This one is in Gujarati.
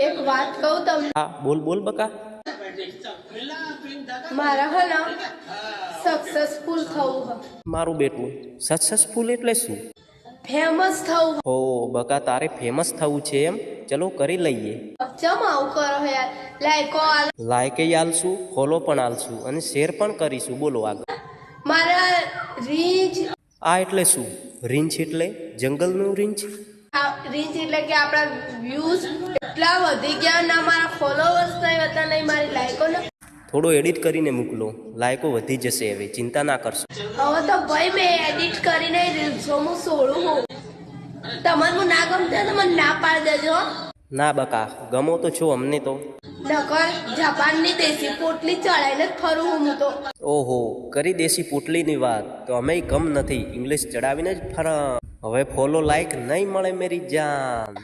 એક વાત કહું તમને, હા બોલ બોલ બકા. મારા હે ને સક્સેસફુલ થવું હ, મારું બેટું સક્સેસફુલ એટલે શું? ફેમસ થવું હો બકા, તારે ફેમસ થવું છે એમ? ચલો કરી લઈએ. હ. ચમ આવું કરો હે યાર, લાઈકો આલ લાઈકે આલશું, ફોલો પણ આલશું અને શેર પણ કરીશું. બોલો આગળ. મારા રીચ. આ એટલે શું? રીંછ એટલે જંગલનું રીંછ? રીચ એટલે કે આપણા વ્યૂઝ એટલા વધી ગયા ના, મારા ફોલોવર્સ નહીં હતા, નહીં મારી લાઈકો ને. થોડો એડિટ કરીને મોકલો, લાઈકો વધી જશે, હવે ચિંતા ના કરશો. હવે તો ભાઈ મેં એડિટ કરીને રીલ્સો હું છોડું હું. તમને હું ના ગમતો તો મને ના પાડી દેજો. ના બકા, ગમો તો છો અમને તો. નકર જાપાનની દેશી પોટલી ચડાઈને જ ફરું હું તો. ઓહો, કરી દેશી પોટલીની વાત તો અમે ગમ નથી, ઇંગ્લિશ ચડાવીને જ ફર. હવે ફોલો લાઈક નહીં મળે મેરી જાન.